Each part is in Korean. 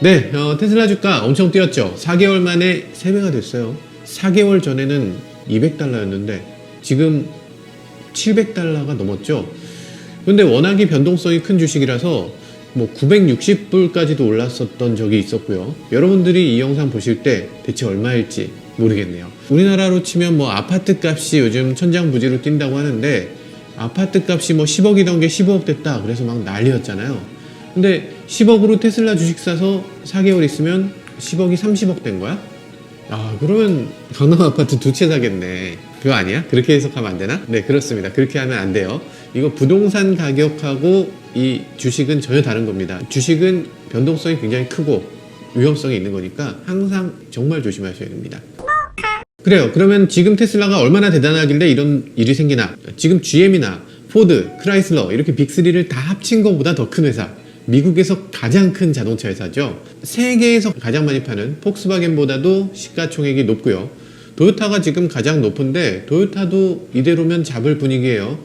네, 테슬라 주가 엄청 뛰었죠. 4개월 만에 3배가 됐어요. 4개월 전에는 200달러였는데 지금 700달러가 넘었죠. 근데 워낙에 변동성이 큰 주식이라서 뭐 960불까지도 올랐었던 적이 있었고요. 여러분들이 이 영상 보실 때 대체 얼마일지 모르겠네요. 우리나라로 치면 뭐 아파트 값이 요즘 천장부지로 뛴다고 하는데 아파트 값이 뭐 10억이던 게 15억 됐다 그래서 막 난리였잖아요. 근데 10억으로 테슬라 주식 사서 4개월 있으면 10억이 30억 된 거야? 아, 그러면 강남 아파트 2채 사겠네. 그거 아니야? 그렇게 해석하면 안 되나? 네, 그렇습니다. 그렇게 하면 안 돼요. 이거 부동산 가격하고 이 주식은 전혀 다른 겁니다. 주식은 변동성이 굉장히 크고 위험성이 있는 거니까 항상 정말 조심하셔야 됩니다. 그래요. 그러면 지금 테슬라가 얼마나 대단하길래 이런 일이 생기나? 지금 GM이나 포드, 크라이슬러 이렇게 빅3를 다 합친 것보다 더 큰 회사, 미국에서 가장 큰 자동차 회사죠. 세계에서 가장 많이 파는 폭스바겐보다도 시가총액이 높고요. 도요타가 지금 가장 높은데 도요타도 이대로면 잡을 분위기예요.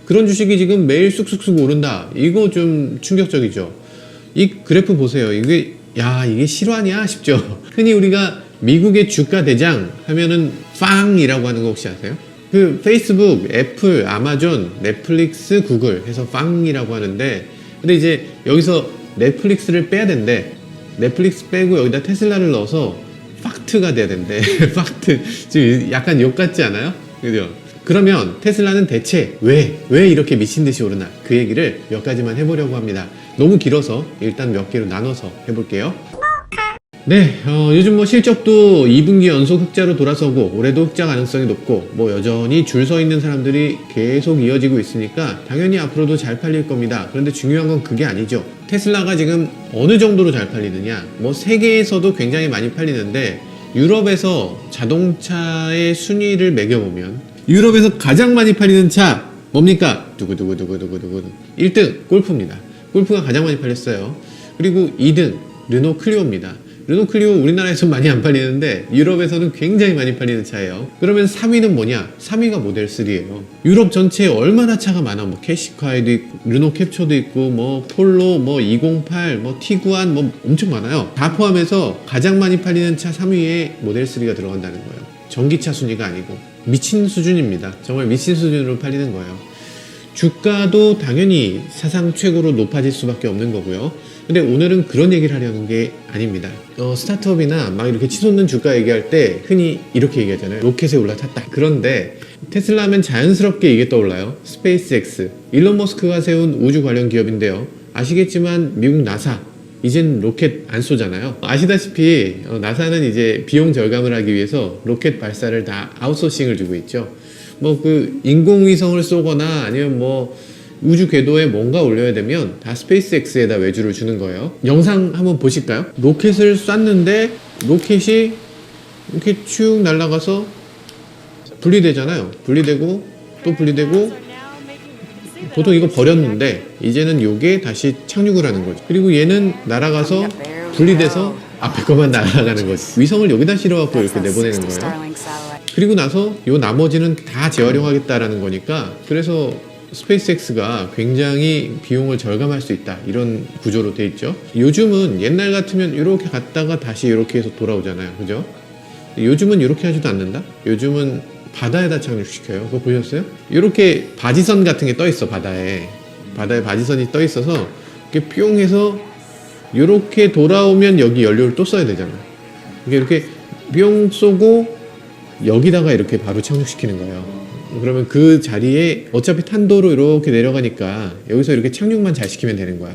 그런 주식이 지금 매일 쑥쑥쑥 오른다. 이거 좀 충격적이죠. 이 그래프 보세요. 이게 실화냐 싶죠. 흔히 우리가 미국의 주가 대장 하면은 빵이라고 하는 거 혹시 아세요? 그 페이스북, 애플, 아마존, 넷플릭스, 구글 해서 빵이라고 하는데, 근데 이제 여기서 넷플릭스를 빼야 된대. 넷플릭스 빼고 여기다 테슬라를 넣어서 팍트가 돼야 된대. 팍트. 지금 약간 욕 같지 않아요? 그죠? 그러면 테슬라는 대체 왜 이렇게 미친 듯이 오르나? 그 얘기를 몇 가지만 해보려고 합니다. 너무 길어서 일단 몇 개로 나눠서 해볼게요. 네, 요즘 뭐 실적도 2분기 연속 흑자로 돌아서고 올해도 흑자 가능성이 높고 뭐 여전히 줄 서 있는 사람들이 계속 이어지고 있으니까 당연히 앞으로도 잘 팔릴 겁니다. 그런데 중요한 건 그게 아니죠. 테슬라가 지금 어느 정도로 잘 팔리느냐? 뭐 세계에서도 굉장히 많이 팔리는데 유럽에서 자동차의 순위를 매겨보면 유럽에서 가장 많이 팔리는 차 뭡니까? 두구두구두구두구두구 1등 골프입니다. 골프가 가장 많이 팔렸어요. 그리고 2등 르노 클리오입니다. 르노 클리오 우리나라에서 많이 안 팔리는데 유럽에서는 굉장히 많이 팔리는 차예요. 그러면 3위는 뭐냐? 3위가 모델 3예요. 유럽 전체에 얼마나 차가 많아. 뭐 캐시카이도 있고 르노 캡처도 있고 뭐 폴로, 뭐 208, 뭐 티구안 뭐 엄청 많아요. 다 포함해서 가장 많이 팔리는 차 3위에 모델 3가 들어간다는 거예요. 전기차 순위가 아니고 미친 수준입니다. 정말 미친 수준으로 팔리는 거예요. 주가도 당연히 사상 최고로 높아질 수밖에 없는 거고요. 근데 오늘은 그런 얘기를 하려는 게 아닙니다. 스타트업이나 막 이렇게 치솟는 주가 얘기할 때 흔히 이렇게 얘기하잖아요. 로켓에 올라탔다. 그런데 테슬라 하면 자연스럽게 이게 떠올라요. 스페이스X. 일론 머스크가 세운 우주 관련 기업인데요. 아시겠지만 미국 나사. 이젠 로켓 안 쏘잖아요. 아시다시피 나사는 이제 비용 절감을 하기 위해서 로켓 발사를 다 아웃소싱을 주고 있죠. 뭐 그 인공위성을 쏘거나 아니면 뭐 우주 궤도에 뭔가 올려야 되면 다 스페이스X에다 외주를 주는 거예요. 영상 한번 보실까요? 로켓을 쐈는데 로켓이 이렇게 쭉 날아가서 분리되잖아요. 분리되고 또 분리되고 보통 이거 버렸는데 이제는 요게 다시 착륙을 하는 거죠. 그리고 얘는 날아가서 분리돼서 앞에 것만 날아가는 거지. 위성을 여기다 실어갖고 이렇게 내보내는 거예요. 그리고 나서 요 나머지는 다 재활용하겠다라는 거니까 그래서 스페이스X가 굉장히 비용을 절감할 수 있다 이런 구조로 돼 있죠. 요즘은 옛날 같으면 이렇게 갔다가 다시 이렇게 해서 돌아오잖아요. 그죠? 요즘은 이렇게 하지도 않는다? 요즘은 바다에다 착륙시켜요. 그거 보셨어요? 이렇게 바지선 같은 게 떠 있어. 바다에 바지선이 떠 있어서 이렇게 뿅 해서 이렇게 돌아오면 여기 연료를 또 써야 되잖아요. 이렇게 뿅 쏘고 여기다가 이렇게 바로 착륙시키는 거예요. 그러면 그 자리에 어차피 탄도로 이렇게 내려가니까 여기서 이렇게 착륙만 잘 시키면 되는 거야.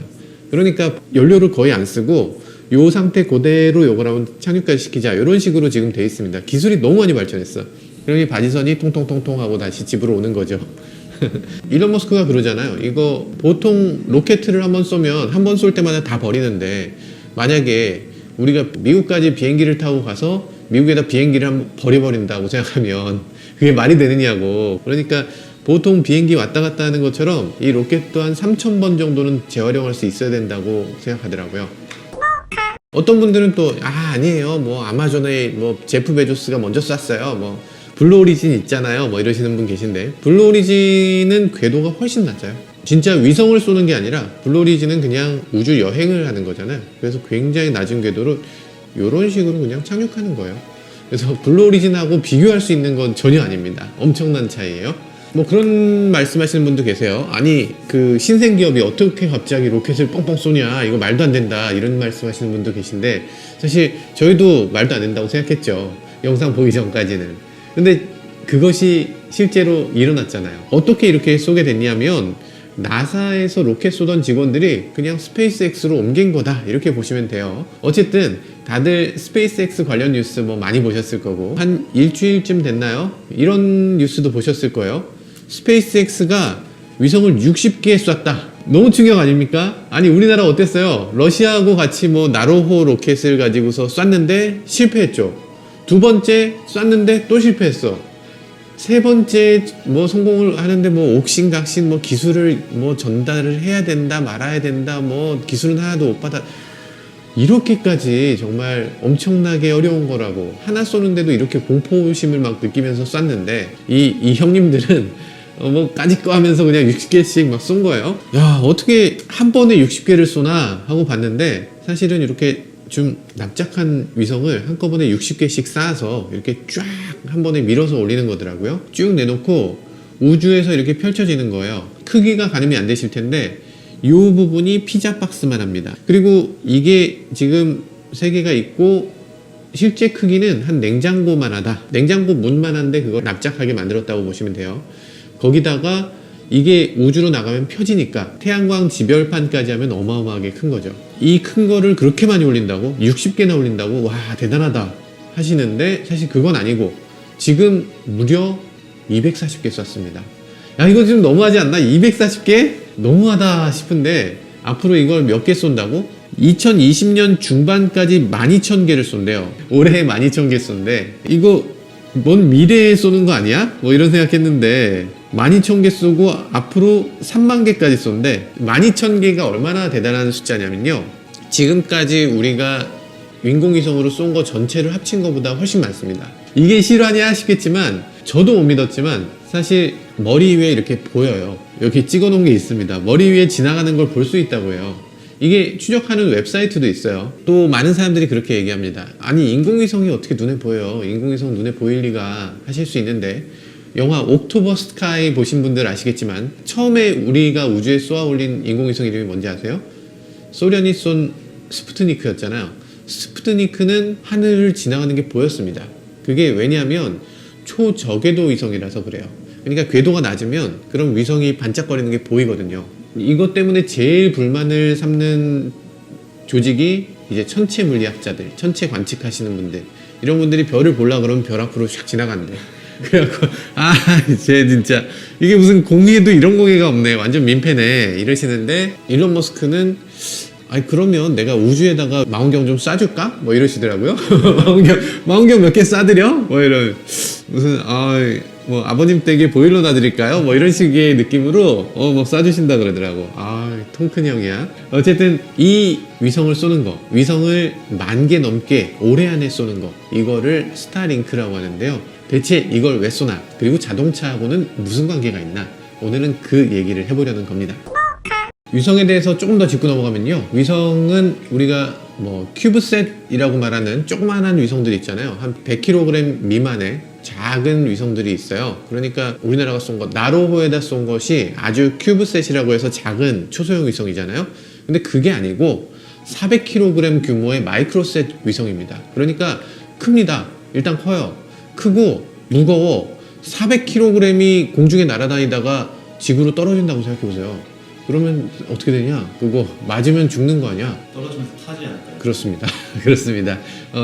그러니까 연료를 거의 안 쓰고 요 상태 그대로 요걸 하면 착륙까지 시키자 이런 식으로 지금 돼 있습니다. 기술이 너무 많이 발전했어. 그러니 바지선이 통통통통 하고 다시 집으로 오는 거죠. 일론 머스크가 그러잖아요. 이거 보통 로켓을 한번 쏘면 한 번 쏠 때마다 다 버리는데 만약에 우리가 미국까지 비행기를 타고 가서 미국에다 비행기를 한번 버려버린다고 생각하면 그게 말이 되느냐고. 그러니까 보통 비행기 왔다 갔다 하는 것처럼 이 로켓 또한 3,000번 정도는 재활용할 수 있어야 된다고 생각하더라고요. 어떤 분들은 또 아니에요. 뭐 아마존의 뭐 제프 베조스가 먼저 쐈어요. 뭐 블루 오리진 있잖아요. 뭐 이러시는 분 계신데 블루 오리진은 궤도가 훨씬 낮아요. 진짜 위성을 쏘는 게 아니라 블루오리진은 그냥 우주 여행을 하는 거잖아요. 그래서 굉장히 낮은 궤도로 이런 식으로 그냥 착륙하는 거예요. 그래서 블루오리진하고 비교할 수 있는 건 전혀 아닙니다. 엄청난 차이예요. 뭐 그런 말씀하시는 분도 계세요. 아니 그 신생기업이 어떻게 갑자기 로켓을 뻥뻥 쏘냐, 이거 말도 안 된다, 이런 말씀하시는 분도 계신데, 사실 저희도 말도 안 된다고 생각했죠, 영상 보기 전까지는. 근데 그것이 실제로 일어났잖아요. 어떻게 이렇게 쏘게 됐냐면 나사에서 로켓 쏘던 직원들이 그냥 스페이스X로 옮긴 거다, 이렇게 보시면 돼요. 어쨌든 다들 스페이스X 관련 뉴스 뭐 많이 보셨을 거고, 한 일주일쯤 됐나요? 이런 뉴스도 보셨을 거예요. 스페이스X가 위성을 60개 쐈다. 너무 충격 아닙니까? 아니 우리나라 어땠어요? 러시아하고 같이 뭐 나로호 로켓을 가지고서 쐈는데 실패했죠. 두 번째 쐈는데 또 실패했어. 세 번째 뭐 성공을 하는데 뭐 옥신각신 뭐 기술을 뭐 전달을 해야 된다 말아야 된다, 뭐 기술은 하나도 못 받아, 이렇게까지 정말 엄청나게 어려운 거라고. 하나 쏘는데도 이렇게 공포심을 막 느끼면서 쐈는데 이 형님들은 뭐 까짓 거 하면서 그냥 60개씩 막 쏜 거예요. 야, 어떻게 한 번에 60개를 쏘나 하고 봤는데, 사실은 이렇게 좀 납작한 위성을 한꺼번에 60개씩 쌓아서 이렇게 쫙 한 번에 밀어서 올리는 거더라고요. 쭉 내놓고 우주에서 이렇게 펼쳐지는 거예요. 크기가 가늠이 안 되실 텐데 이 부분이 피자 박스만 합니다. 그리고 이게 지금 3개가 있고 실제 크기는 한 냉장고만 하다. 냉장고 문만 한데 그걸 납작하게 만들었다고 보시면 돼요. 거기다가 이게 우주로 나가면 펴지니까 태양광 지별판까지 하면 어마어마하게 큰 거죠. 이 큰 거를 그렇게 많이 올린다고? 60개나 올린다고? 와, 대단하다 하시는데, 사실 그건 아니고 지금 무려 240개 쐈습니다. 야, 이거 지금 너무하지 않나? 240개? 너무하다 싶은데 앞으로 이걸 몇 개 쏜다고? 2020년 중반까지 12,000개를 쏜대요. 올해 12,000개 쏜대. 이거 뭔 미래에 쏘는 거 아니야? 뭐 이런 생각했는데 12,000개 쏘고 앞으로 3만 개까지 쏜대. 12,000개가 얼마나 대단한 숫자냐면요, 지금까지 우리가 인공위성으로 쏜 거 전체를 합친 것보다 훨씬 많습니다. 이게 실화냐 싶겠지만 저도 못 믿었지만 사실 머리 위에 이렇게 보여요. 여기 찍어 놓은 게 있습니다. 머리 위에 지나가는 걸 볼 수 있다고 해요. 이게 추적하는 웹사이트도 있어요. 또 많은 사람들이 그렇게 얘기합니다. 아니 인공위성이 어떻게 눈에 보여요? 인공위성 눈에 보일 리가, 하실 수 있는데, 영화 옥토버 스카이 보신 분들 아시겠지만 처음에 우리가 우주에 쏘아 올린 인공위성 이름이 뭔지 아세요? 소련이 쏜 스푸트니크였잖아요. 스푸트니크는 하늘을 지나가는 게 보였습니다. 그게 왜냐하면 초저궤도 위성이라서 그래요. 그러니까 궤도가 낮으면 그런 위성이 반짝거리는 게 보이거든요. 이것 때문에 제일 불만을 삼는 조직이 이제 천체 물리학자들, 천체 관측하시는 분들, 이런 분들이 별을 보려고 그러면 별 앞으로 샥 지나간대. 그래갖고 쟤 진짜 이게 무슨 공해도 이런 공해가 없네, 완전 민폐네, 이러시는데, 일론 머스크는 아니 그러면 내가 우주에다가 망원경 좀 쏴줄까? 뭐 이러시더라고요. 망원경 몇 개 쏴드려? 뭐 이런, 무슨 뭐 아버님 댁에 보일러 놔드릴까요? 뭐 이런 식의 느낌으로 뭐 쏴주신다 그러더라고. 통 큰 형이야. 어쨌든 이 위성을 쏘는 거, 위성을 10,000개 넘게 올해 안에 쏘는 거, 이거를 스타링크라고 하는데요. 대체 이걸 왜 쏘나? 그리고 자동차하고는 무슨 관계가 있나? 오늘은 그 얘기를 해보려는 겁니다. 위성에 대해서 조금 더 짚고 넘어가면요, 위성은 우리가 뭐 큐브셋이라고 말하는 조그만한 위성들이 있잖아요. 한 100kg 미만의 작은 위성들이 있어요. 그러니까 우리나라가 쏜 것, 나로호에다 쏜 것이 아주 큐브셋이라고 해서 작은 초소형 위성이잖아요. 근데 그게 아니고 400kg 규모의 마이크로셋 위성입니다. 그러니까 큽니다. 일단 커요. 크고 무거워. 400kg이 공중에 날아다니다가 지구로 떨어진다고 생각해보세요. 그러면 어떻게 되냐? 그거 맞으면 죽는 거 아니야? 떨어지면서 타지 않을까요? 그렇습니다. 그렇습니다.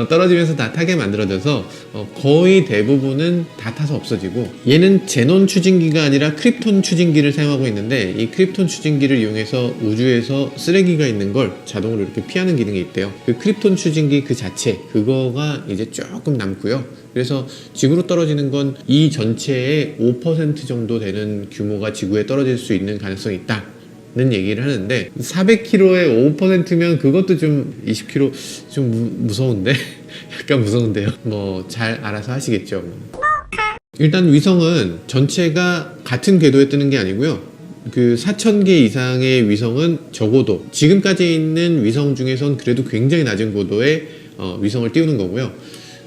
떨어지면서 다 타게 만들어져서 거의 대부분은 다 타서 없어지고, 얘는 제논 추진기가 아니라 크립톤 추진기를 사용하고 있는데, 이 크립톤 추진기를 이용해서 우주에서 쓰레기가 있는 걸 자동으로 이렇게 피하는 기능이 있대요. 그 크립톤 추진기 그 자체, 그거가 이제 조금 남고요. 그래서 지구로 떨어지는 건 이 전체의 5% 정도 되는 규모가 지구에 떨어질 수 있는 가능성이 있다 는 얘기를 하는데, 400kg의 5%면 그것도 좀 20kg 좀 무서운데 약간 무서운데요. 뭐 잘 알아서 하시겠죠. 일단 위성은 전체가 같은 궤도에 뜨는 게 아니고요, 그 4,000개 이상의 위성은 적어도 지금까지 있는 위성 중에선 그래도 굉장히 낮은 고도의 위성을 띄우는 거고요.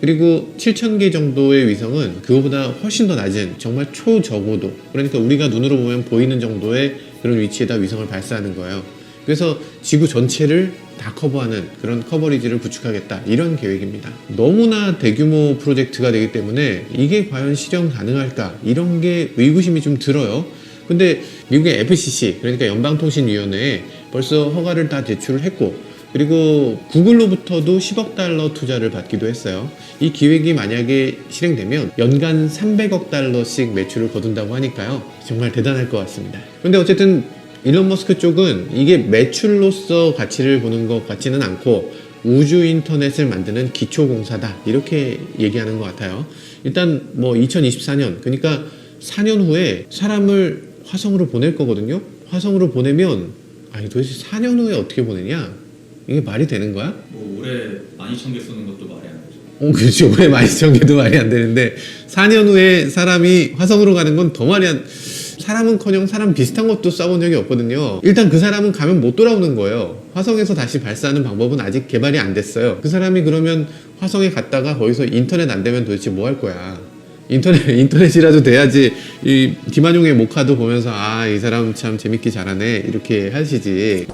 그리고 7,000개 정도의 위성은 그거보다 훨씬 더 낮은 정말 초저고도, 그러니까 우리가 눈으로 보면 보이는 정도의 그런 위치에다 위성을 발사하는 거예요. 그래서 지구 전체를 다 커버하는 그런 커버리지를 구축하겠다, 이런 계획입니다. 너무나 대규모 프로젝트가 되기 때문에 이게 과연 실현 가능할까, 이런 게 의구심이 좀 들어요. 근데 미국의 FCC, 그러니까 연방통신위원회에 벌써 허가를 다 제출을 했고, 그리고 구글로부터도 10억 달러 투자를 받기도 했어요. 이 기획이 만약에 실행되면 연간 300억 달러씩 매출을 거둔다고 하니까요, 정말 대단할 것 같습니다. 근데 어쨌든 일론 머스크 쪽은 이게 매출로서 가치를 보는 것 같지는 않고 우주 인터넷을 만드는 기초공사다, 이렇게 얘기하는 것 같아요. 일단 뭐 2024년, 그러니까 4년 후에 사람을 화성으로 보낼 거거든요. 화성으로 보내면 아니 도대체 4년 후에 어떻게 보내냐? 이게 말이 되는 거야? 뭐 올해 12,000개 쏘는 것도 말이 안 되죠. 그렇지. 올해 12,000개도 말이 안 되는데 4년 후에 사람이 화성으로 가는 건 더 말이 안... 사람은커녕 사람 비슷한 것도 쏴본 적이 없거든요. 일단 그 사람은 가면 못 돌아오는 거예요. 화성에서 다시 발사하는 방법은 아직 개발이 안 됐어요. 그 사람이 그러면 화성에 갔다가 거기서 인터넷 안 되면 도대체 뭐 할 거야? 인터넷이라도 돼야지. 이 김한용의 모카도 보면서 아, 이 사람 참 재밌게 잘하네, 이렇게 하시지.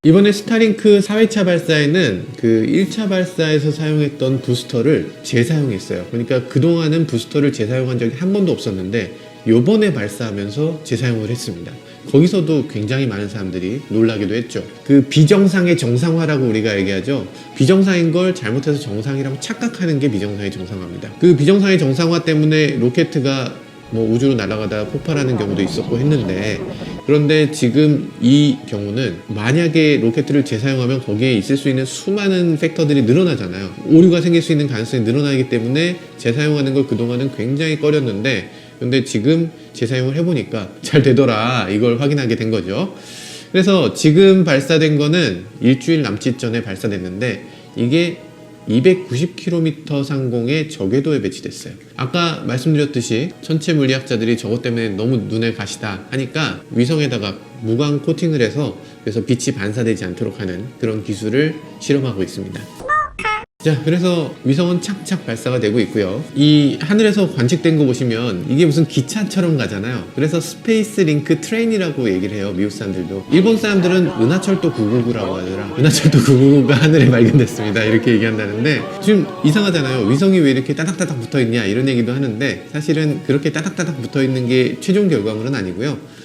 이번에 스타링크 4회차 발사에는 그 1차 발사에서 사용했던 부스터를 재사용했어요. 그러니까 그동안은 부스터를 재사용한 적이 한 번도 없었는데 요번에 발사하면서 재사용을 했습니다. 거기서도 굉장히 많은 사람들이 놀라기도 했죠. 그 비정상의 정상화라고 우리가 얘기하죠. 비정상인 걸 잘못해서 정상이라고 착각하는 게 비정상의 정상화입니다. 그 비정상의 정상화 때문에 로켓가 뭐 우주로 날아가다 폭발하는 경우도 있었고 했는데, 그런데 지금 이 경우는 만약에 로켓을 재사용하면 거기에 있을 수 있는 수많은 팩터들이 늘어나잖아요. 오류가 생길 수 있는 가능성이 늘어나기 때문에 재사용하는 걸 그동안은 굉장히 꺼렸는데, 근데 지금 재사용을 해보니까 잘 되더라, 이걸 확인하게 된 거죠. 그래서 지금 발사된 거는 일주일 남짓 전에 발사됐는데 이게 290km 상공의 저궤도에 배치됐어요. 아까 말씀드렸듯이 천체 물리학자들이 저것 때문에 너무 눈에 가시다 하니까 위성에다가 무광 코팅을 해서 그래서 빛이 반사되지 않도록 하는 그런 기술을 실험하고 있습니다. 자, 그래서 위성은 착착 발사가 되고 있고요. 이 하늘에서 관측된 거 보시면 이게 무슨 기차처럼 가잖아요. 그래서 스페이스 링크 트레인이라고 얘기를 해요, 미국 사람들도. 일본 사람들은 은하철도 999라고 하더라. 은하철도 999가 하늘에 발견됐습니다, 이렇게 얘기한다는데, 지금 이상하잖아요. 위성이 왜 이렇게 따닥따닥 붙어있냐, 이런 얘기도 하는데 사실은 그렇게 따닥따닥 붙어있는 게 최종 결과물은 아니고요.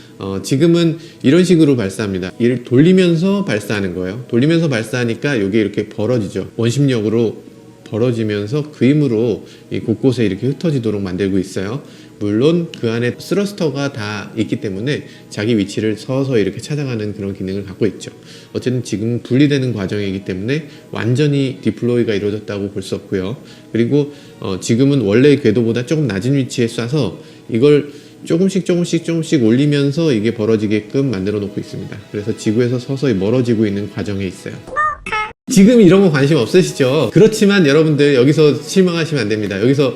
지금은 이런 식으로 발사합니다. 얘를 돌리면서 발사하는 거예요. 돌리면서 발사하니까 이게 이렇게 벌어지죠. 원심력으로 벌어지면서 그 힘으로 이 곳곳에 이렇게 흩어지도록 만들고 있어요. 물론 그 안에 스러스터가 다 있기 때문에 자기 위치를 서서 이렇게 찾아가는 그런 기능을 갖고 있죠. 어쨌든 지금 분리되는 과정이기 때문에 완전히 디플로이가 이루어졌다고 볼 수 없고요. 그리고 지금은 원래 궤도보다 조금 낮은 위치에 쏴서 이걸 조금씩 올리면서 이게 벌어지게끔 만들어 놓고 있습니다. 그래서 지구에서 서서히 멀어지고 있는 과정에 있어요. 지금 이런 거 관심 없으시죠? 그렇지만 여러분들 여기서 실망하시면 안 됩니다. 여기서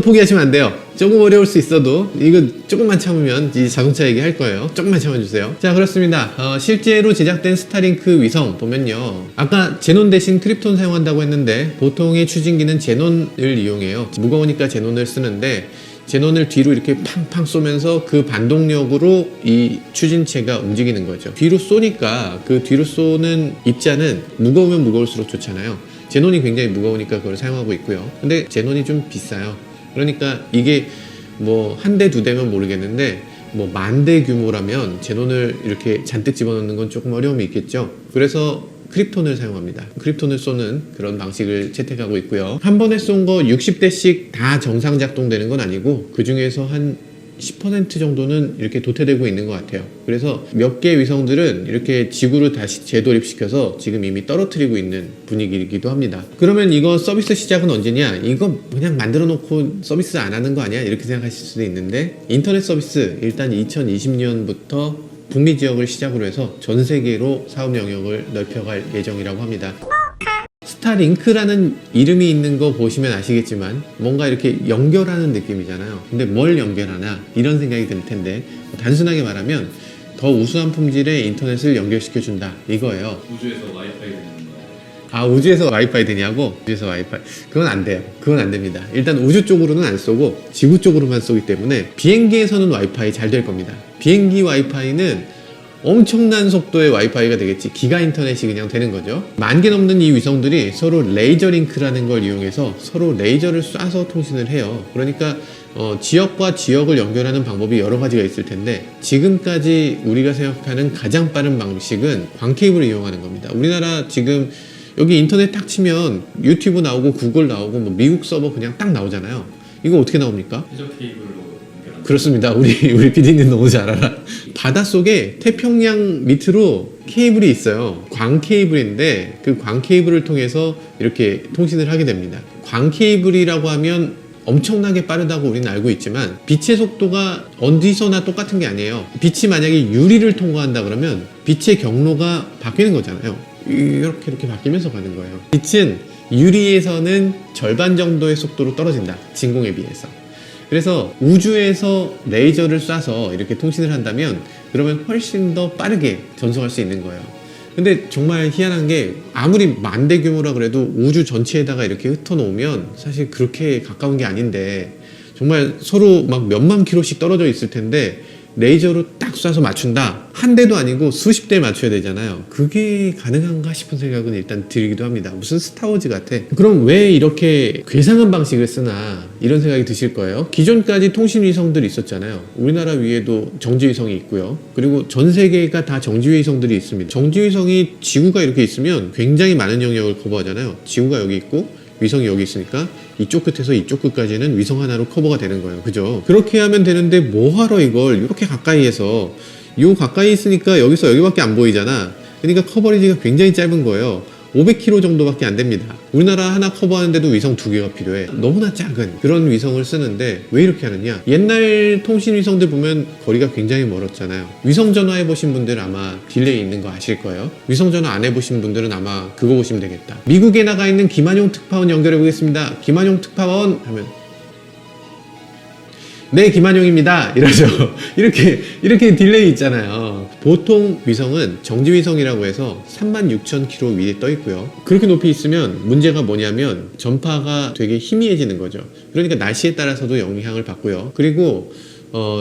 포기하시면 안 돼요. 조금 어려울 수 있어도 이거 조금만 참으면 이제 자동차 얘기할 거예요. 조금만 참아주세요. 자, 그렇습니다. 실제로 제작된 스타링크 위성 보면요, 아까 제논 대신 크립톤 사용한다고 했는데 보통의 추진기는 제논을 이용해요. 무거우니까 제논을 쓰는데 제논을 뒤로 이렇게 팡팡 쏘면서 그 반동력으로 이 추진체가 움직이는 거죠. 뒤로 쏘니까 그 뒤로 쏘는 입자는 무거우면 무거울수록 좋잖아요. 제논이 굉장히 무거우니까 그걸 사용하고 있고요. 근데 제논이 좀 비싸요. 그러니까 이게 뭐 한 대, 두 대면 모르겠는데 뭐 10,000대 규모라면 제논을 이렇게 잔뜩 집어넣는 건 조금 어려움이 있겠죠. 그래서 크립톤을 사용합니다. 크립톤을 쏘는 그런 방식을 채택하고 있고요. 한 번에 쏜 거 60대씩 다 정상 작동되는 건 아니고 그 중에서 한 10% 정도는 이렇게 도태되고 있는 것 같아요. 그래서 몇 개 위성들은 이렇게 지구로 다시 재도립시켜서 지금 이미 떨어뜨리고 있는 분위기이기도 합니다. 그러면 이거 서비스 시작은 언제냐? 이거 그냥 만들어 놓고 서비스 안 하는 거 아니야? 이렇게 생각하실 수도 있는데, 인터넷 서비스 일단 2020년부터 북미 지역을 시작으로 해서 전 세계로 사업 영역을 넓혀갈 예정이라고 합니다. 스타링크라는 이름이 있는 거 보시면 아시겠지만 뭔가 이렇게 연결하는 느낌이잖아요. 근데 뭘 연결하나, 이런 생각이 들 텐데, 단순하게 말하면 더 우수한 품질의 인터넷을 연결시켜준다 이거예요. 우주에서 와이파이 되는 거. 아, 우주에서 와이파이 되냐고? 우주에서 와이파이. 그건 안 돼요. 그건 안 됩니다. 일단 우주 쪽으로는 안 쏘고 지구 쪽으로만 쏘기 때문에 비행기에서는 와이파이 잘 될 겁니다. 비행기 와이파이는 엄청난 속도의 와이파이가 되겠지. 기가 인터넷이 그냥 되는 거죠. 10,000개 넘는 이 위성들이 서로 레이저 링크라는 걸 이용해서 서로 레이저를 쏴서 통신을 해요. 그러니까 지역과 지역을 연결하는 방법이 여러 가지가 있을 텐데 지금까지 우리가 생각하는 가장 빠른 방식은 광 케이블을 이용하는 겁니다. 우리나라 지금 여기 인터넷 딱 치면 유튜브 나오고 구글 나오고 뭐 미국 서버 그냥 딱 나오잖아요. 이거 어떻게 나옵니까? 해저 케이블로 연결하는. 그렇습니다. 우리 PD님 너무 잘 알아. 바닷속에 태평양 밑으로 케이블이 있어요. 광 케이블인데 그 광 케이블을 통해서 이렇게 통신을 하게 됩니다. 광 케이블이라고 하면 엄청나게 빠르다고 우리는 알고 있지만 빛의 속도가 어디서나 똑같은 게 아니에요. 빛이 만약에 유리를 통과한다 그러면 빛의 경로가 바뀌는 거잖아요. 이렇게 바뀌면서 가는 거예요. 빛은 유리에서는 절반 정도의 속도로 떨어진다. 진공에 비해서. 그래서 우주에서 레이저를 쏴서 이렇게 통신을 한다면 그러면 훨씬 더 빠르게 전송할 수 있는 거예요. 근데 정말 희한한 게 아무리 10,000대 규모라 그래도 우주 전체에다가 이렇게 흩어놓으면 사실 그렇게 가까운 게 아닌데 정말 서로 막 몇만 킬로씩 떨어져 있을 텐데 레이저로 딱 쏴서 맞춘다. 한 대도 아니고 수십 대 맞춰야 되잖아요. 그게 가능한가 싶은 생각은 일단 들기도 합니다. 무슨 스타워즈 같아. 그럼 왜 이렇게 괴상한 방식을 쓰나 이런 생각이 드실 거예요. 기존까지 통신위성들이 있었잖아요. 우리나라 위에도 정지위성이 있고요. 그리고 전 세계가 다 정지위성들이 있습니다. 정지위성이 지구가 이렇게 있으면 굉장히 많은 영역을 커버하잖아요. 지구가 여기 있고 위성이 여기 있으니까 이쪽 끝에서 이쪽 끝까지는 위성 하나로 커버가 되는 거예요. 그죠? 그렇게 하면 되는데 뭐하러 이걸 이렇게 가까이에서 요 가까이 있으니까 여기서 여기밖에 안 보이잖아. 그러니까 커버리지가 굉장히 짧은 거예요. 500km 정도밖에 안 됩니다. 우리나라 하나 커버하는데도 위성 2개가 필요해. 너무나 작은 그런 위성을 쓰는데 왜 이렇게 하느냐? 옛날 통신 위성들 보면 거리가 굉장히 멀었잖아요. 위성 전화 해보신 분들 아마 딜레이 있는 거 아실 거예요. 위성 전화 안 해보신 분들은 아마 그거 보시면 되겠다. 미국에 나가 있는 김한용 특파원 연결해 보겠습니다. 김한용 특파원 하면 네, 김한용입니다. 이러죠. 이렇게 딜레이 있잖아요. 보통 위성은 정지위성이라고 해서 36,000km 위에 떠 있고요. 그렇게 높이 있으면 문제가 뭐냐면 전파가 되게 희미해지는 거죠. 그러니까 날씨에 따라서도 영향을 받고요. 그리고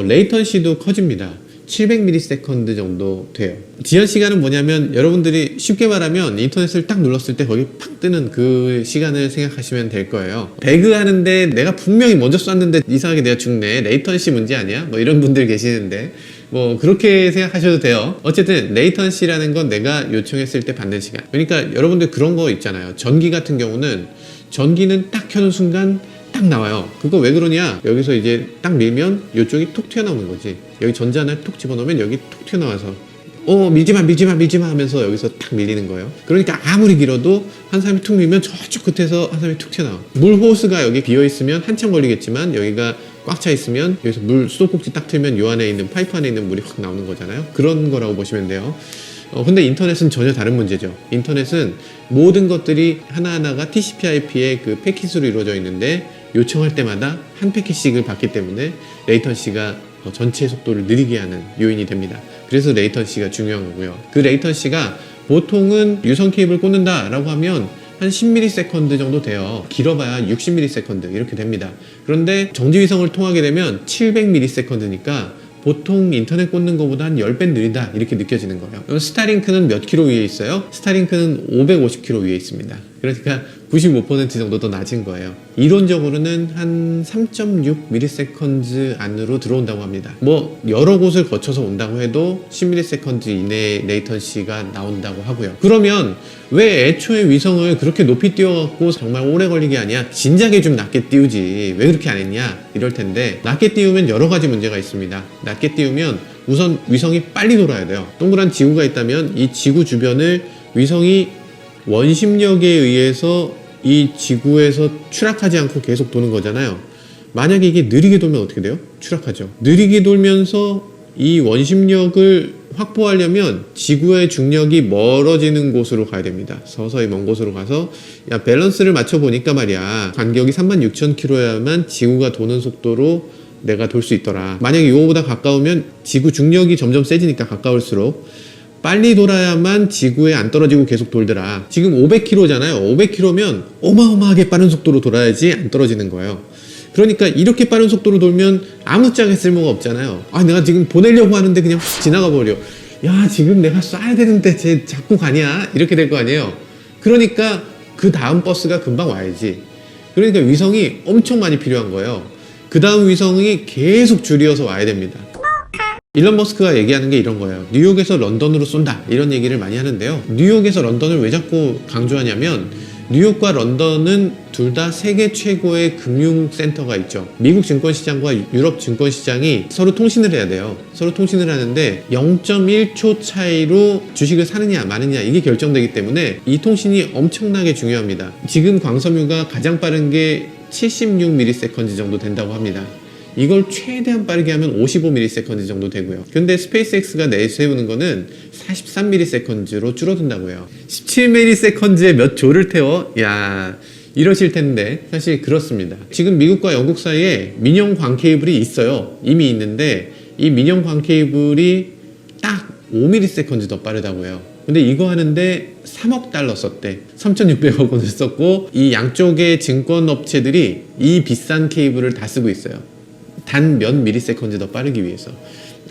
레이턴시도 커집니다. 700ms 정도 돼요. 지연 시간은 뭐냐면 여러분들이 쉽게 말하면 인터넷을 딱 눌렀을 때 거기 팍 뜨는 그 시간을 생각하시면 될 거예요. 배그 하는데 내가 분명히 먼저 쐈는데 이상하게 내가 죽네. 레이턴시 문제 아니야? 뭐 이런 분들 계시는데 뭐 그렇게 생각하셔도 돼요. 어쨌든 레이턴시라는 건 내가 요청했을 때 받는 시간. 그러니까 여러분들 그런 거 있잖아요. 전기 같은 경우는 전기는 딱 켜는 순간 딱 나와요. 그거 왜 그러냐? 여기서 이제 딱 밀면 이쪽이 톡 튀어나오는 거지. 여기 전자를 톡 집어넣으면 여기 톡 튀어나와서 밀지마 하면서 여기서 딱 밀리는 거예요. 그러니까 아무리 길어도 한 사람이 툭 밀면 저쪽 끝에서 한 사람이 툭 튀어나와. 물 호스가 여기 비어있으면 한참 걸리겠지만 여기가 꽉 차 있으면 여기서 물 수도꼭지 딱 틀면 요 안에 있는 파이프 안에 있는 물이 확 나오는 거잖아요. 그런 거라고 보시면 돼요. 근데 인터넷은 전혀 다른 문제죠. 인터넷은 모든 것들이 하나하나가 TCP/IP의 그 패킷으로 이루어져 있는데 요청할 때마다 한 패킷씩을 받기 때문에 레이턴시가 전체 속도를 느리게 하는 요인이 됩니다. 그래서 레이턴시가 중요한 거고요. 그 레이턴시가 보통은 유선 케이블 꽂는다라고 하면 한 10ms 정도 돼요. 길어봐야 60ms 이렇게 됩니다. 그런데 정지위성을 통하게 되면 700ms니까 보통 인터넷 꽂는 것보다 한 10배 느리다 이렇게 느껴지는 거예요. 스타링크는 몇 킬로 위에 있어요? 스타링크는 550km 위에 있습니다. 그러니까 95% 정도 더 낮은 거예요. 이론적으로는 한 3.6ms 안으로 들어온다고 합니다. 뭐 여러 곳을 거쳐서 온다고 해도 10ms 이내에 레이턴시가 나온다고 하고요. 그러면 왜 애초에 위성을 그렇게 높이 띄워갖고 정말 오래 걸리게 하냐? 진작에 좀 낮게 띄우지. 왜 그렇게 안 했냐? 이럴 텐데 낮게 띄우면 여러 가지 문제가 있습니다. 낮게 띄우면 우선 위성이 빨리 돌아야 돼요. 동그란 지구가 있다면 이 지구 주변을 위성이 원심력에 의해서 이 지구에서 추락하지 않고 계속 도는 거잖아요. 만약에 이게 느리게 돌면 어떻게 돼요? 추락하죠. 느리게 돌면서 이 원심력을 확보하려면 지구의 중력이 멀어지는 곳으로 가야 됩니다. 서서히 먼 곳으로 가서 밸런스를 맞춰보니까 말이야. 간격이 36,000km여야만 지구가 도는 속도로 내가 돌 수 있더라. 만약에 이거보다 가까우면 지구 중력이 점점 세지니까 가까울수록 빨리 돌아야만 지구에 안 떨어지고 계속 돌더라. 지금 500km잖아요. 500km면 어마어마하게 빠른 속도로 돌아야지 안 떨어지는 거예요. 그러니까 이렇게 빠른 속도로 돌면 아무짝에 쓸모가 없잖아요. 아, 내가 지금 보내려고 하는데 그냥 훅 지나가 버려. 야, 지금 내가 쏴야 되는데 쟤 자꾸 가냐? 이렇게 될 거 아니에요. 그러니까 그 다음 버스가 금방 와야지. 그러니까 위성이 엄청 많이 필요한 거예요. 그 다음 위성이 계속 줄이어서 와야 됩니다. 일론 머스크가 얘기하는 게 이런 거예요. 뉴욕에서 런던으로 쏜다, 이런 얘기를 많이 하는데요. 뉴욕에서 런던을 왜 자꾸 강조하냐면 뉴욕과 런던은 둘 다 세계 최고의 금융센터가 있죠. 미국 증권시장과 유럽 증권시장이 서로 통신을 해야 돼요. 서로 통신을 하는데 0.1초 차이로 주식을 사느냐 마느냐 이게 결정되기 때문에 이 통신이 엄청나게 중요합니다. 지금 광섬유가 가장 빠른 게 76ms 정도 된다고 합니다. 이걸 최대한 빠르게 하면 55ms 정도 되고요. 근데 스페이스X가 내세우는 거는 43ms로 줄어든다고 해요. 17ms에 몇 조를 태워? 야, 이러실 텐데 사실 그렇습니다. 지금 미국과 영국 사이에 민영 광 케이블이 있어요. 이미 있는데 이 민영 광 케이블이 딱 5ms 더 빠르다고 해요. 근데 이거 하는데 3억 달러 썼대. 3,600억 원을 썼고 이 양쪽의 증권업체들이 이 비싼 케이블을 다 쓰고 있어요. 단 몇 미리세컨즈 더 빠르기 위해서.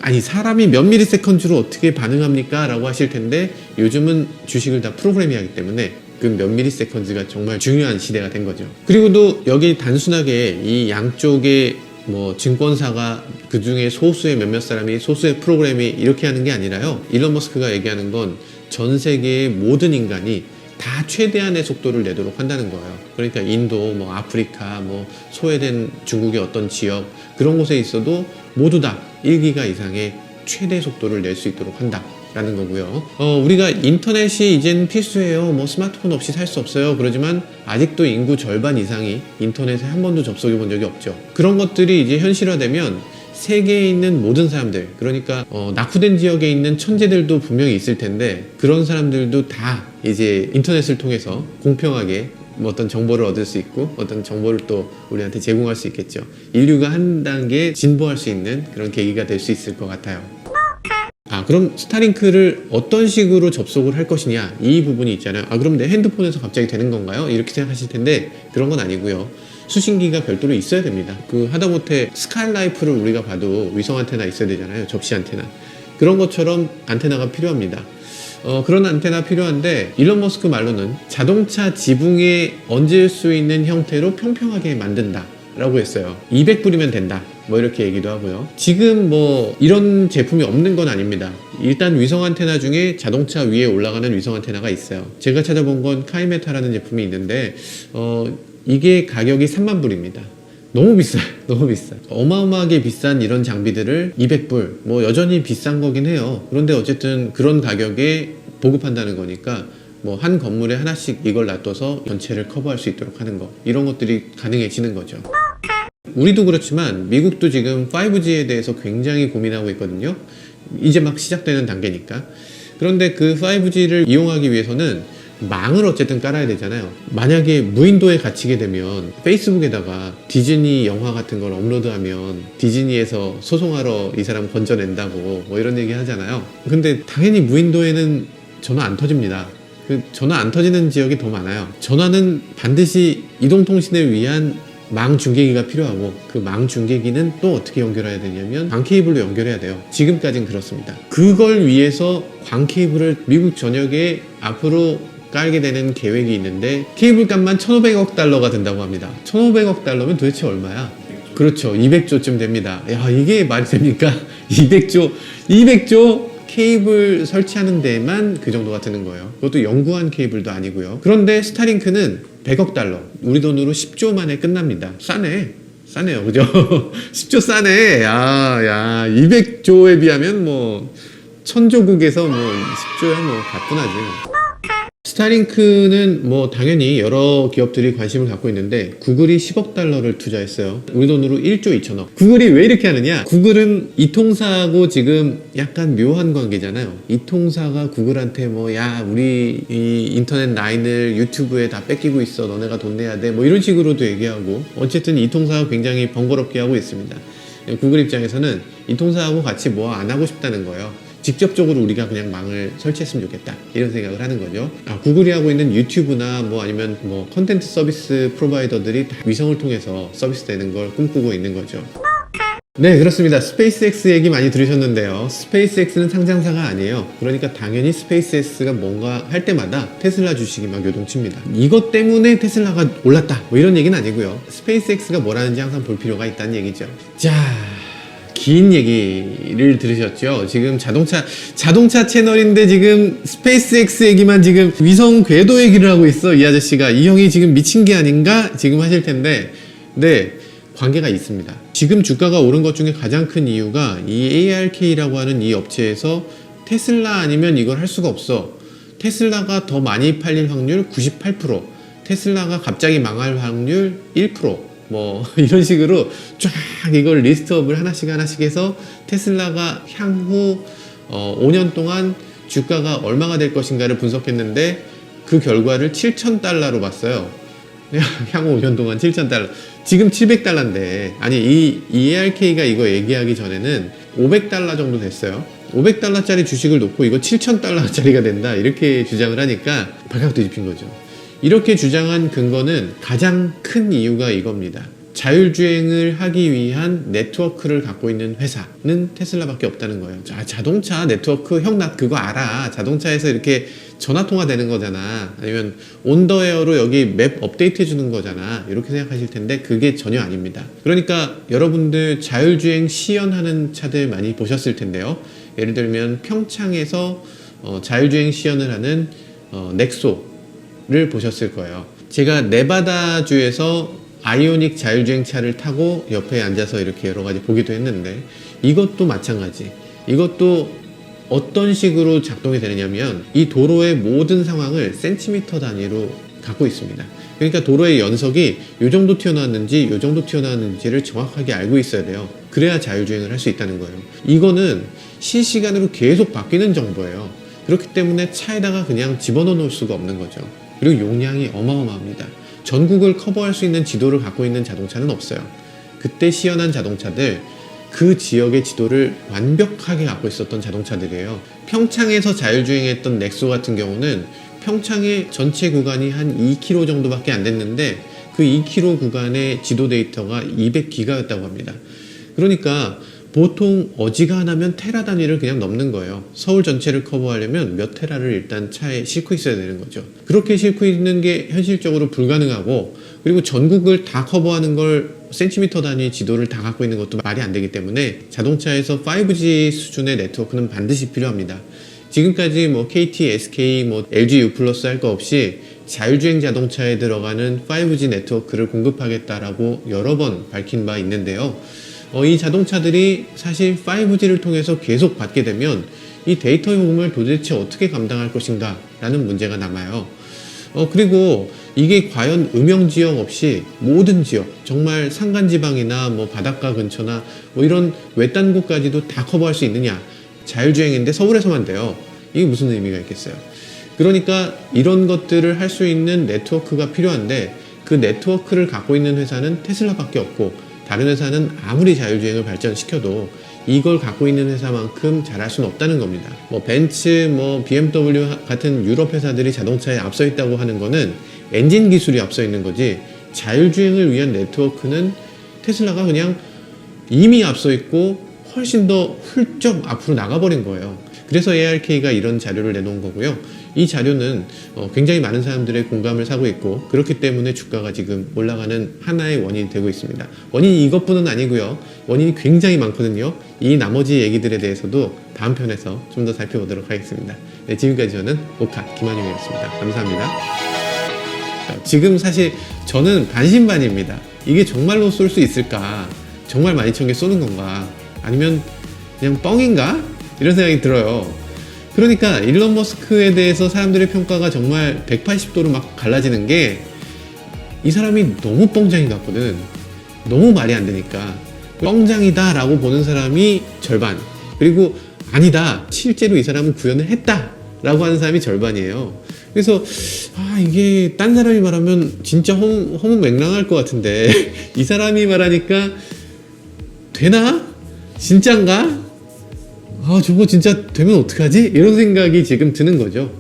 아니, 사람이 몇 미리세컨즈로 어떻게 반응합니까? 라고 하실 텐데 요즘은 주식을 다 프로그래밍 하기 때문에 그 몇 미리세컨즈가 정말 중요한 시대가 된 거죠. 그리고도 여기 단순하게 이 양쪽의 뭐 증권사가 그 중에 소수의 몇몇 사람이 소수의 프로그램이 이렇게 하는 게 아니라요. 일론 머스크가 얘기하는 건 전 세계의 모든 인간이 다 최대한의 속도를 내도록 한다는 거예요. 그러니까 인도, 뭐 아프리카, 뭐 소외된 중국의 어떤 지역 그런 곳에 있어도 모두 다 1기가 이상의 최대 속도를 낼 수 있도록 한다라는 거고요. 우리가 인터넷이 이제는 필수예요. 뭐 스마트폰 없이 살 수 없어요. 그러지만 아직도 인구 절반 이상이 인터넷에 한 번도 접속해 본 적이 없죠. 그런 것들이 이제 현실화되면 세계에 있는 모든 사람들, 그러니까 낙후된 지역에 있는 천재들도 분명히 있을 텐데 그런 사람들도 다 이제 인터넷을 통해서 공평하게 뭐 어떤 정보를 얻을 수 있고 어떤 정보를 또 우리한테 제공할 수 있겠죠. 인류가 한 단계 진보할 수 있는 그런 계기가 될 수 있을 것 같아요. 그럼 스타링크를 어떤 식으로 접속을 할 것이냐, 이 부분이 있잖아요. 그럼 내 핸드폰에서 갑자기 되는 건가요? 이렇게 생각하실 텐데 그런 건 아니고요. 수신기가 별도로 있어야 됩니다. 하다못해 스카이라이프를 우리가 봐도 위성 안테나 있어야 되잖아요. 접시 안테나. 그런 것처럼 안테나가 필요합니다. 그런 안테나 필요한데 일론 머스크 말로는 자동차 지붕에 얹을 수 있는 형태로 평평하게 만든다 라고 했어요. 200불이면 된다, 뭐 이렇게 얘기도 하고요. 지금 뭐 이런 제품이 없는 건 아닙니다. 일단 위성 안테나 중에 자동차 위에 올라가는 위성 안테나가 있어요. 제가 찾아본 건 카이메타라는 제품이 있는데 이게 가격이 3만 불입니다. 너무 비싸요. 너무 비싸요. 어마어마하게 비싼 이런 장비들을 200불, 뭐 여전히 비싼 거긴 해요. 그런데 어쨌든 그런 가격에 보급한다는 거니까 뭐 한 건물에 하나씩 이걸 놔둬서 전체를 커버할 수 있도록 하는 거, 이런 것들이 가능해지는 거죠. 우리도 그렇지만 미국도 지금 5G에 대해서 굉장히 고민하고 있거든요. 이제 막 시작되는 단계니까. 그런데 그 5G를 이용하기 위해서는 망을 어쨌든 깔아야 되잖아요. 만약에 무인도에 갇히게 되면 페이스북에다가 디즈니 영화 같은 걸 업로드하면 디즈니에서 소송하러 이 사람 건져낸다고 뭐 이런 얘기 하잖아요. 근데 당연히 무인도에는 전화 안 터집니다. 전화 안 터지는 지역이 더 많아요. 전화는 반드시 이동통신을 위한 망 중계기가 필요하고 그 망 중계기는 또 어떻게 연결해야 되냐면 광 케이블로 연결해야 돼요. 지금까지는 그렇습니다. 그걸 위해서 광 케이블을 미국 전역에 앞으로 깔게 되는 계획이 있는데 케이블 값만 1,500억 달러가 든다고 합니다. 1,500억 달러면 도대체 얼마야? 200조. 그렇죠. 200조쯤 됩니다. 야, 이게 말이 됩니까? 200조 케이블 설치하는 데만 그 정도가 드는 거예요. 그것도 연구한 케이블도 아니고요. 그런데 스타링크는 100억 달러, 우리 돈으로 10조 만에 끝납니다. 싸네요. 그죠? 10조 싸네. 야, 200조에 비하면 뭐 천조국에서 뭐 10조야 뭐 가뿐하지. 스타링크는 뭐 당연히 여러 기업들이 관심을 갖고 있는데 구글이 10억 달러를 투자했어요. 우리 돈으로 1조 2천억. 구글이 왜 이렇게 하느냐? 구글은 이 통사하고 지금 약간 묘한 관계잖아요. 이 통사가 구글한테 뭐 야, 우리 이 인터넷 라인을 유튜브에 다 뺏기고 있어, 너네가 돈 내야 돼, 뭐 이런 식으로도 얘기하고, 어쨌든 이 통사가 굉장히 번거롭게 하고 있습니다. 구글 입장에서는 이 통사하고 같이 뭐 안 하고 싶다는 거예요. 직접적으로 우리가 그냥 망을 설치했으면 좋겠다 이런 생각을 하는 거죠. 구글이 하고 있는 유튜브나 뭐 아니면 뭐 컨텐츠 서비스 프로바이더들이 다 위성을 통해서 서비스 되는 걸 꿈꾸고 있는 거죠. 네, 그렇습니다. 스페이스X 얘기 많이 들으셨는데요. 스페이스X는 상장사가 아니에요. 그러니까 당연히 스페이스X가 뭔가 할 때마다 테슬라 주식이 막 요동칩니다. 이것 때문에 테슬라가 올랐다 뭐 이런 얘기는 아니고요. 스페이스X가 뭐라는지 항상 볼 필요가 있다는 얘기죠. 자, 긴 얘기를 들으셨죠? 지금 자동차 채널인데 지금 스페이스X 얘기만 지금 위성 궤도 얘기를 하고 있어. 이 아저씨가. 이 형이 지금 미친 게 아닌가? 지금 하실 텐데. 네, 관계가 있습니다. 지금 주가가 오른 것 중에 가장 큰 이유가 이 ARK라고 하는 이 업체에서 테슬라 아니면 이걸 할 수가 없어. 테슬라가 더 많이 팔릴 확률 98%, 테슬라가 갑자기 망할 확률 1%, 뭐 이런 식으로 쫙 이걸 리스트업을 하나씩 해서 테슬라가 향후 5년 동안 주가가 얼마가 될 것인가를 분석했는데 그 결과를 $7,000로 봤어요. 향후 5년 동안 $7,000. 지금 $700인데 아니 이 ARK가 이거 얘기하기 전에는 $500 정도 됐어요. $500짜리 주식을 놓고 이거 $7,000짜리가 된다 이렇게 주장을 하니까 발칵 뒤집힌 거죠. 이렇게 주장한 근거는 가장 큰 이유가 이겁니다. 자율주행을 하기 위한 네트워크를 갖고 있는 회사는 테슬라밖에 없다는 거예요. 자동차 네트워크, 형 나 그거 알아. 자동차에서 이렇게 전화통화 되는 거잖아. 아니면 온더에어로 여기 맵 업데이트 해주는 거잖아. 이렇게 생각하실 텐데 그게 전혀 아닙니다. 그러니까 여러분들 자율주행 시연하는 차들 많이 보셨을 텐데요. 예를 들면 평창에서 자율주행 시연을 하는 넥소를 보셨을 거예요. 제가 네바다주에서 아이오닉 자율주행차를 타고 옆에 앉아서 이렇게 여러 가지 보기도 했는데 이것도 마찬가지. 이것도 어떤 식으로 작동이 되느냐면 이 도로의 모든 상황을 센티미터 단위로 갖고 있습니다. 그러니까 도로의 연석이 요 정도 튀어나왔는지 요 정도 튀어나왔는지를 정확하게 알고 있어야 돼요. 그래야 자율주행을 할 수 있다는 거예요. 이거는 실시간으로 계속 바뀌는 정보예요. 그렇기 때문에 차에다가 그냥 집어넣어 놓을 수가 없는 거죠. 그리고 용량이 어마어마합니다. 전국을 커버할 수 있는 지도를 갖고 있는 자동차는 없어요. 그때 시연한 자동차들, 그 지역의 지도를 완벽하게 갖고 있었던 자동차들이에요. 평창에서 자율주행했던 넥소 같은 경우는 평창의 전체 구간이 한 2km 정도밖에 안 됐는데 그 2km 구간의 지도 데이터가 200기가였다고 합니다. 그러니까 보통 어지간하면 테라 단위를 그냥 넘는 거예요. 서울 전체를 커버하려면 몇 테라를 일단 차에 싣고 있어야 되는 거죠. 그렇게 싣고 있는 게 현실적으로 불가능하고 그리고 전국을 다 커버하는 걸 센티미터 단위 지도를 다 갖고 있는 것도 말이 안 되기 때문에 자동차에서 5G 수준의 네트워크는 반드시 필요합니다. 지금까지 뭐 KT, SK, 뭐 LG U+ 할 거 없이 자율주행 자동차에 들어가는 5G 네트워크를 공급하겠다라고 여러 번 밝힌 바 있는데요. 이 자동차들이 사실 5G를 통해서 계속 받게 되면 이 데이터 요금을 도대체 어떻게 감당할 것인가 라는 문제가 남아요. 그리고 이게 과연 음영지역 없이 모든 지역, 정말 산간지방이나 뭐 바닷가 근처나 뭐 이런 외딴 곳까지도 다 커버할 수 있느냐. 자율주행인데 서울에서만 돼요. 이게 무슨 의미가 있겠어요. 그러니까 이런 것들을 할 수 있는 네트워크가 필요한데 그 네트워크를 갖고 있는 회사는 테슬라밖에 없고 다른 회사는 아무리 자율주행을 발전시켜도 이걸 갖고 있는 회사만큼 잘할 수는 없다는 겁니다. 뭐 벤츠, 뭐 BMW 같은 유럽 회사들이 자동차에 앞서 있다고 하는 거는 엔진 기술이 앞서 있는 거지 자율주행을 위한 네트워크는 테슬라가 그냥 이미 앞서 있고 훨씬 더 훌쩍 앞으로 나가버린 거예요. 그래서 ARK가 이런 자료를 내놓은 거고요. 이 자료는 굉장히 많은 사람들의 공감을 사고 있고 그렇기 때문에 주가가 지금 올라가는 하나의 원인이 되고 있습니다. 원인이 이것뿐은 아니고요. 원인이 굉장히 많거든요. 이 나머지 얘기들에 대해서도 다음 편에서 좀 더 살펴보도록 하겠습니다. 네, 지금까지 저는 오카 김한용이었습니다. 감사합니다. 지금 사실 저는 반신반의입니다. 이게 정말로 쏠 수 있을까? 정말 12,000개 쏘는 건가? 아니면 그냥 뻥인가? 이런 생각이 들어요. 그러니까 일론 머스크에 대해서 사람들의 평가가 정말 180도로 막 갈라지는 게 이 사람이 너무 뻥장이 같거든. 너무 말이 안 되니까 뻥장이다 라고 보는 사람이 절반, 그리고 아니다 실제로 이 사람은 구현을 했다 라고 하는 사람이 절반이에요. 그래서 이게 딴 사람이 말하면 진짜 허무맹랑할 것 같은데 이 사람이 말하니까 되나? 진짠가? 아, 저거 진짜 되면 어떡하지? 이런 생각이 지금 드는 거죠.